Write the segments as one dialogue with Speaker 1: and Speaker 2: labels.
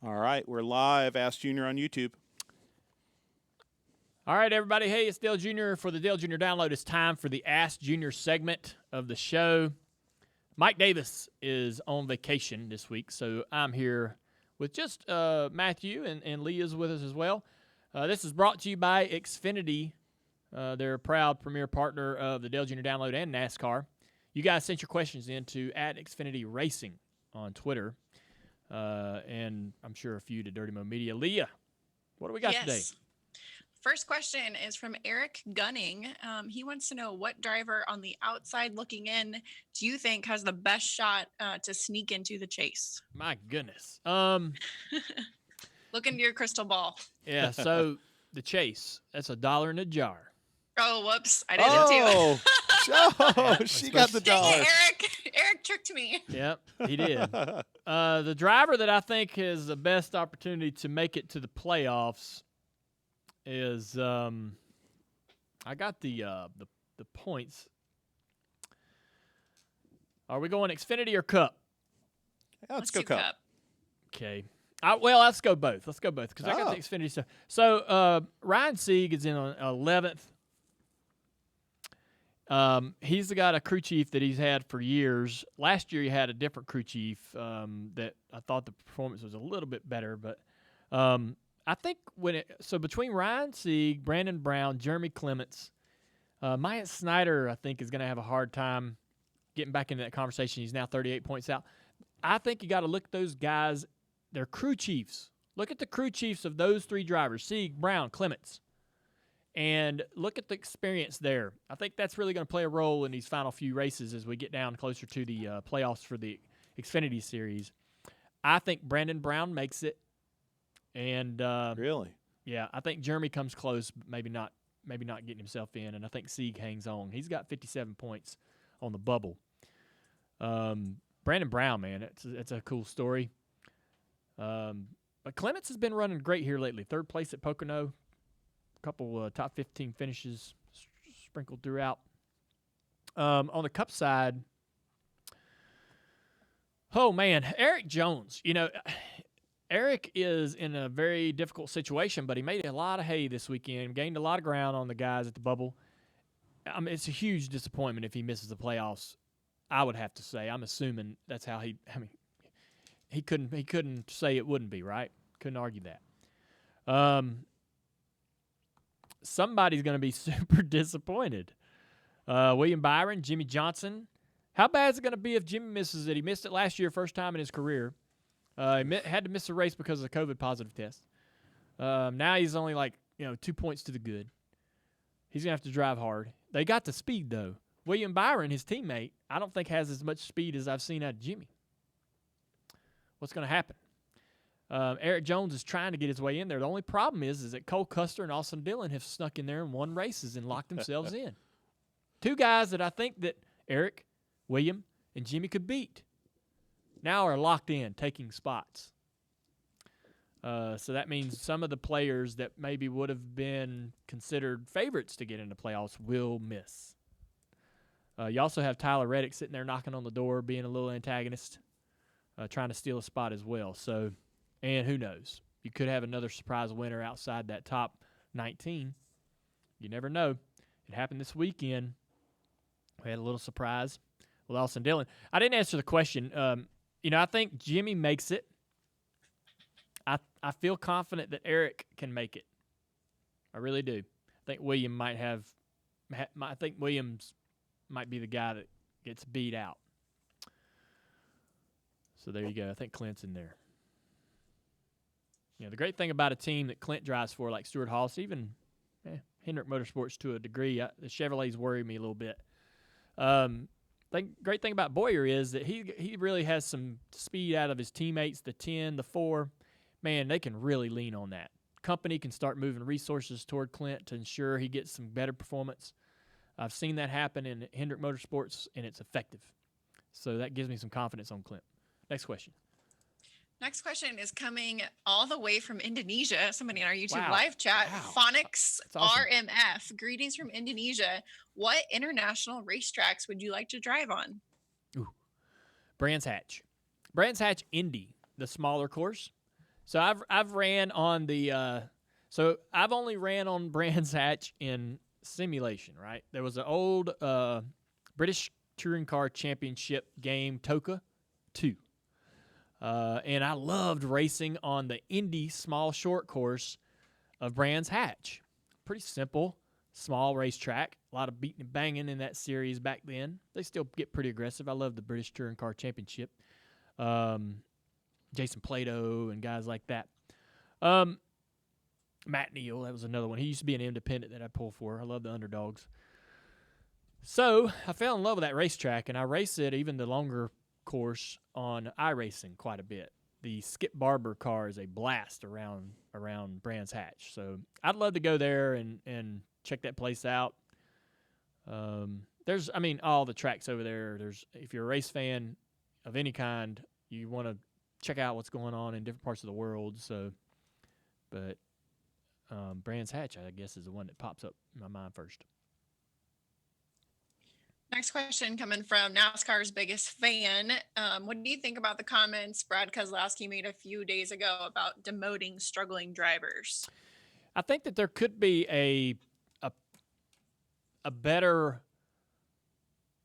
Speaker 1: All right, we're live. Ask Junior on YouTube.
Speaker 2: All right, everybody. Hey, it's Dale Jr. for the Dale Jr. Download. It's time for the Ask Junior segment of the show. Mike Davis is on vacation this week, so I'm here with just Matthew, and Lee is with us as well. This is brought to you by Xfinity. They're a proud premier partner of the Dale Jr. Download and NASCAR. You guys sent your questions in to @Xfinity Racing on Twitter, and I'm sure a few to Dirty Mo Media. Leah, what do we got today?
Speaker 3: First question is from Eric Gunning. He wants to know, what driver on the outside looking in do you think has the best shot to sneak into the chase?
Speaker 2: My goodness.
Speaker 3: Look into your crystal ball.
Speaker 2: Yeah, so the chase, that's $1 in a jar.
Speaker 3: Oh, whoops. I did it
Speaker 1: too. She got the dollar.
Speaker 3: Dang it, Eric tricked me.
Speaker 2: Yep, he did. The driver that I think has the best opportunity to make it to the playoffs is I got the points. Are we going Xfinity or Cup?
Speaker 1: Yeah, let's go Cup.
Speaker 2: Okay. Let's go both. Because I got the Xfinity stuff. So Ryan Sieg is in on 11th. He's got a crew chief that he's had for years. Last year he had a different crew chief that I thought the performance was a little bit better, but I think between Ryan Sieg, Brandon Brown, Jeremy Clements, Myatt Snyder, I think, is going to have a hard time getting back into that conversation. He's now 38 points out. I think you got to look at those guys. They're crew chiefs. Look at the crew chiefs of those three drivers, Sieg, Brown, Clements, and look at the experience there. I think that's really going to play a role in these final few races as we get down closer to the playoffs for the Xfinity Series. I think Brandon Brown makes it. And
Speaker 1: really,
Speaker 2: yeah, I think Jeremy comes close, but maybe not getting himself in. And I think Sieg hangs on. He's got 57 points on the bubble. Brandon Brown, man, it's a cool story. But Clements has been running great here lately. 3rd place at Pocono, a couple top 15 finishes sprinkled throughout. On the Cup side, oh man, Eric Jones, Eric is in a very difficult situation, but he made a lot of hay this weekend, gained a lot of ground on the guys at the bubble. I mean, it's a huge disappointment if he misses the playoffs, I would have to say. I'm assuming that's how he couldn't say it wouldn't be, right? Couldn't argue that. Somebody's going to be super disappointed. William Byron, Jimmy Johnson. How bad is it going to be if Jimmy misses it? He missed it last year, first time in his career. He had to miss a race because of the COVID positive test. Now he's only 2 points to the good. He's going to have to drive hard. They got the speed, though. William Byron, his teammate, I don't think has as much speed as I've seen out of Jimmy. What's going to happen? Eric Jones is trying to get his way in there. The only problem is that Cole Custer and Austin Dillon have snuck in there and won races and locked themselves in. 2 guys that I think that Eric, William, and Jimmy could beat now are locked in, taking spots. So that means some of the players that maybe would have been considered favorites to get into playoffs will miss. You also have Tyler Reddick sitting there knocking on the door, being a little antagonist, trying to steal a spot as well. So, and who knows? You could have another surprise winner outside that top 19. You never know. It happened this weekend. We had a little surprise with Austin Dillon. I didn't answer the question. I think Jimmy makes it. I feel confident that Eric can make it. I really do. I think William I think Williams might be the guy that gets beat out. So there you go. I think Clint's in there. The great thing about a team that Clint drives for, like Stuart Haas, even Hendrick Motorsports to a degree, the Chevrolets worry me a little bit. Great thing about Boyer is that he really has some speed out of his teammates, the 10, the 4. Man, they can really lean on that. Company can start moving resources toward Clint to ensure he gets some better performance. I've seen that happen in Hendrick Motorsports, and it's effective. So that gives me some confidence on Clint. Next question.
Speaker 3: Next question is coming all the way from Indonesia. Somebody in our YouTube
Speaker 2: Wow.
Speaker 3: live chat,
Speaker 2: Wow.
Speaker 3: Phonics
Speaker 2: That's awesome.
Speaker 3: RMF. Greetings from Indonesia. What international racetracks would you like to drive on?
Speaker 2: Brands Hatch. Brands Hatch Indy, the smaller course. So I've ran on the so I've only ran on Brands Hatch in simulation, right? There was an old British Touring Car Championship game, TOCA 2. And I loved racing on the Indy small short course of Brands Hatch. Pretty simple, small racetrack. A lot of beating and banging in that series back then. They still get pretty aggressive. I love the British Touring Car Championship. Jason Plato and guys like that. Matt Neal, that was another one. He used to be an independent that I pulled for. I love the underdogs. So I fell in love with that racetrack, and I race it, even the longer course, on iRacing quite a bit. The Skip Barber car is a blast around Brands Hatch. So I'd love to go there and check that place out. There's, all the tracks over there. If you're a race fan of any kind, you want to check out what's going on in different parts of the world. So, but Brands Hatch, I guess, is the one that pops up in my mind first.
Speaker 3: Next question coming from NASCAR's biggest fan. What do you think about the comments Brad Keselowski made a few days ago about demoting struggling drivers?
Speaker 2: I think that there could be a better,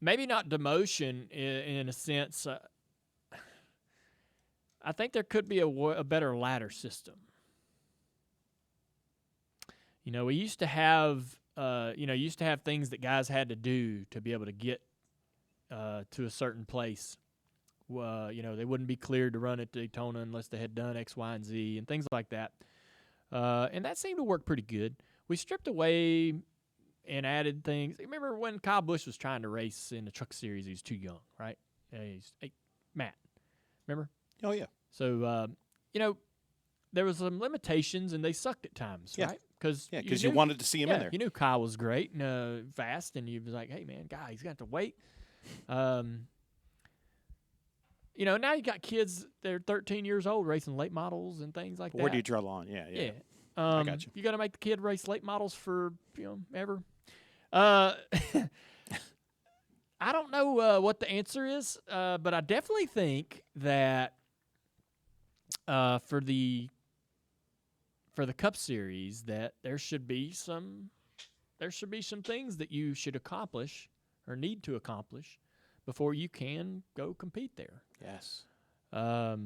Speaker 2: maybe not demotion in a sense. I think there could be a better ladder system. We used to have, things that guys had to do to be able to get to a certain place. They wouldn't be cleared to run at Daytona unless they had done X, Y, and Z and things like that. And that seemed to work pretty good. We stripped away and added things. Remember when Kyle Busch was trying to race in the Truck Series? He was too young, right? Matt, remember?
Speaker 1: Oh, yeah.
Speaker 2: So, there was some limitations, and they sucked at times, right? Because
Speaker 1: you wanted to see him in there.
Speaker 2: You knew Kyle was great and fast, and you was like, hey, man, guy, he's got to wait. Now you got kids, they're 13 years old racing late models and things like that.
Speaker 1: Where do you draw the line? Yeah.
Speaker 2: I
Speaker 1: got you.
Speaker 2: You got to make the kid race late models for, ever. I don't know what the answer is, but I definitely think that for the Cup Series, that there should be some things that you should accomplish or need to accomplish before you can go compete there.
Speaker 1: Yes.
Speaker 2: I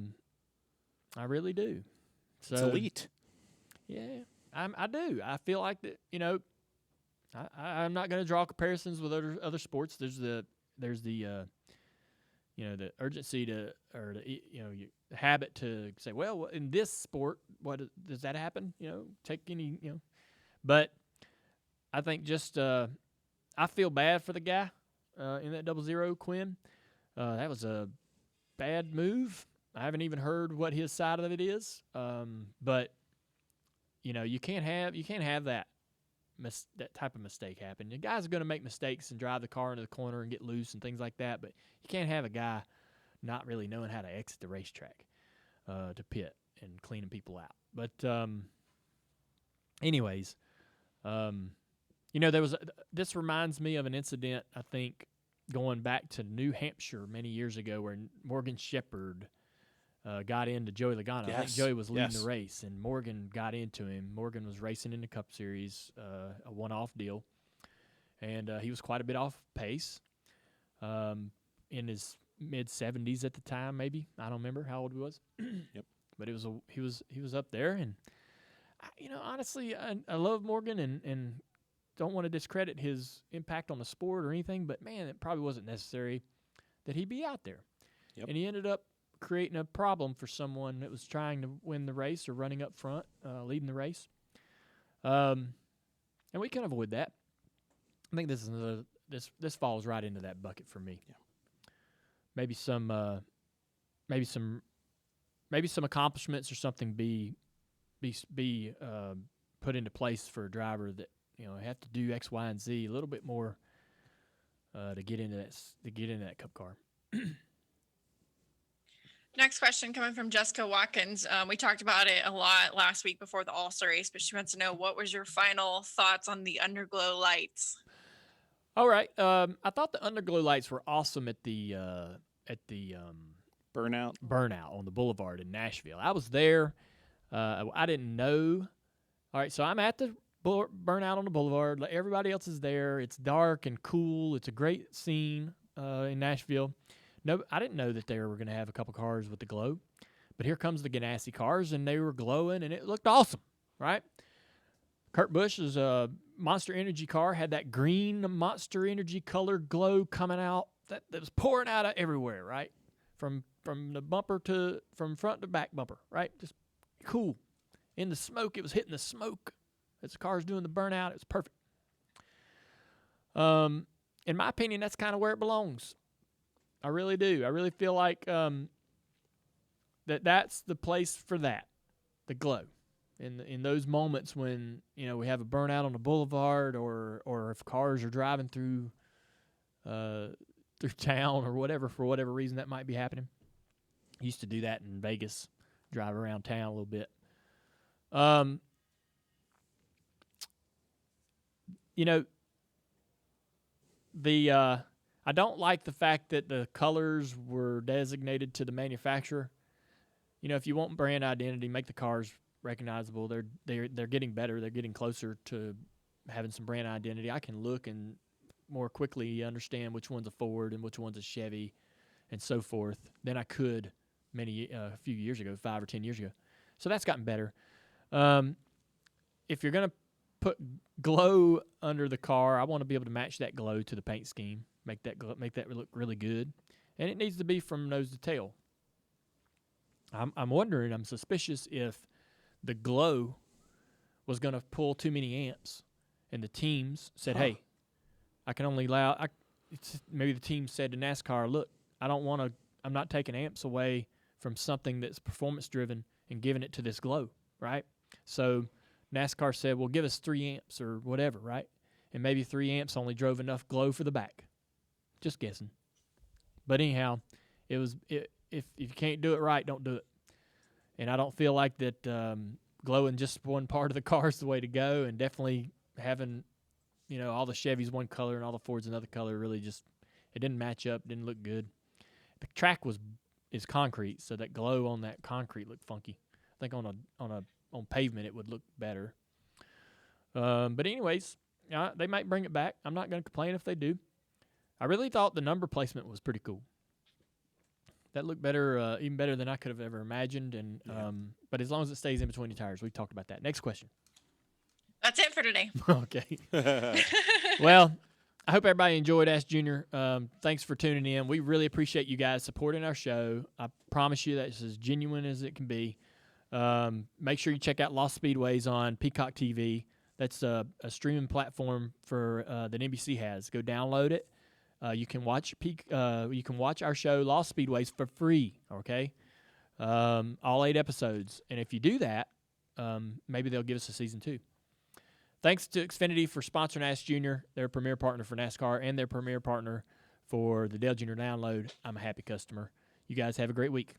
Speaker 2: really do. So,
Speaker 1: it's elite.
Speaker 2: Yeah, I do. I feel like that. I'm not going to draw comparisons with other sports. There's the urgency to, or the habit to say, well, in this sport, what does that happen? Take any, But I think just I feel bad for the guy in that 00 Quinn. That was a bad move. I haven't even heard what his side of it is. But you can't have that type of mistake happen. The guys are going to make mistakes and drive the car into the corner and get loose and things like that. But you can't have a guy not really knowing how to exit the racetrack to pit and cleaning people out. But anyways, this reminds me of an incident, I think, going back to New Hampshire many years ago, where Morgan Shepherd got into Joey Logano.
Speaker 1: Yes.
Speaker 2: I think Joey was leading the race, and Morgan got into him. Morgan was racing in the Cup Series, a one-off deal, and he was quite a bit off pace, in his mid-70s at the time, maybe. I don't remember how old he was.
Speaker 1: Yep.
Speaker 2: But he was up there, and honestly, I love Morgan and don't want to discredit his impact on the sport or anything, but man, it probably wasn't necessary that he be out there.
Speaker 1: Yep.
Speaker 2: And he ended up creating a problem for someone that was trying to win the race or running up front, leading the race. And we can avoid that. I think this falls right into that bucket for me.
Speaker 1: Yeah.
Speaker 2: Maybe some accomplishments or something be put into place for a driver that have to do X, Y, and Z a little bit more to get into that Cup car.
Speaker 3: Next question coming from Jessica Watkins. We talked about it a lot last week before the All-Star race, but she wants to know, what was your final thoughts on the underglow lights?
Speaker 2: All right. I thought the underglow lights were awesome at the
Speaker 1: burnout
Speaker 2: on the boulevard in Nashville. I was there. I didn't know. All right, so I'm at the burnout on the boulevard. Everybody else is there. It's dark and cool. It's a great scene in Nashville. No, I didn't know that they were going to have a couple cars with the glow. But here comes the Ganassi cars, and they were glowing, and it looked awesome, right? Kurt Busch's Monster Energy car had that green Monster Energy color glow coming out that was pouring out of everywhere, right? From the bumper from front to back bumper, right? Just cool. In the smoke, it was hitting the smoke as the car's doing the burnout. It was perfect. In my opinion, that's kind of where it belongs. I really do. I really feel like that's the place for that, the glow. In those moments when we have a burnout on the boulevard, or if cars are driving through town or whatever, for whatever reason that might be happening. I used to do that in Vegas, drive around town a little bit. I don't like the fact that the colors were designated to the manufacturer. If you want brand identity, make the cars recognizable. They're getting better. They're getting closer to having some brand identity. I can look and more quickly understand which one's a Ford and which one's a Chevy and so forth than I could a few years ago, 5 or 10 years ago. So that's gotten better. If you're going to put glow under the car, I want to be able to match that glow to the paint scheme, make that look really good, and it needs to be from nose to tail. I'm suspicious if the glow was going to pull too many amps, and the teams said, "Hey, I can only allow." Maybe the team said to NASCAR, "Look, I'm not taking amps away from something that's performance driven and giving it to this glow, right?" So NASCAR said, "Well, give us 3 amps or whatever, right?" And maybe 3 amps only drove enough glow for the back. Just guessing. But anyhow, if you can't do it right, don't do it. And I don't feel like that glowing just one part of the car is the way to go, and definitely having all the Chevys one color and all the Fords another color really just it didn't match up, didn't look good. The track is concrete, so that glow on that concrete looked funky. I think on pavement it would look better. But anyways, they might bring it back. I'm not going to complain if they do. I really thought the number placement was pretty cool. That looked better, even better than I could have ever imagined. And but as long as it stays in between the tires, we talked about that. Next question.
Speaker 3: That's it for today.
Speaker 2: Okay. Well, I hope everybody enjoyed Ask Junior. Thanks for tuning in. We really appreciate you guys supporting our show. I promise you that it's as genuine as it can be. Make sure you check out Lost Speedways on Peacock TV. That's a streaming platform that NBC has. Go download it. You can watch our show Lost Speedways for free. Okay, all 8 episodes. And if you do that, maybe they'll give us a season 2. Thanks to Xfinity for sponsoring Ask Junior. They're a premier partner for NASCAR and their premier partner for the Dale Jr. Download. I'm a happy customer. You guys have a great week.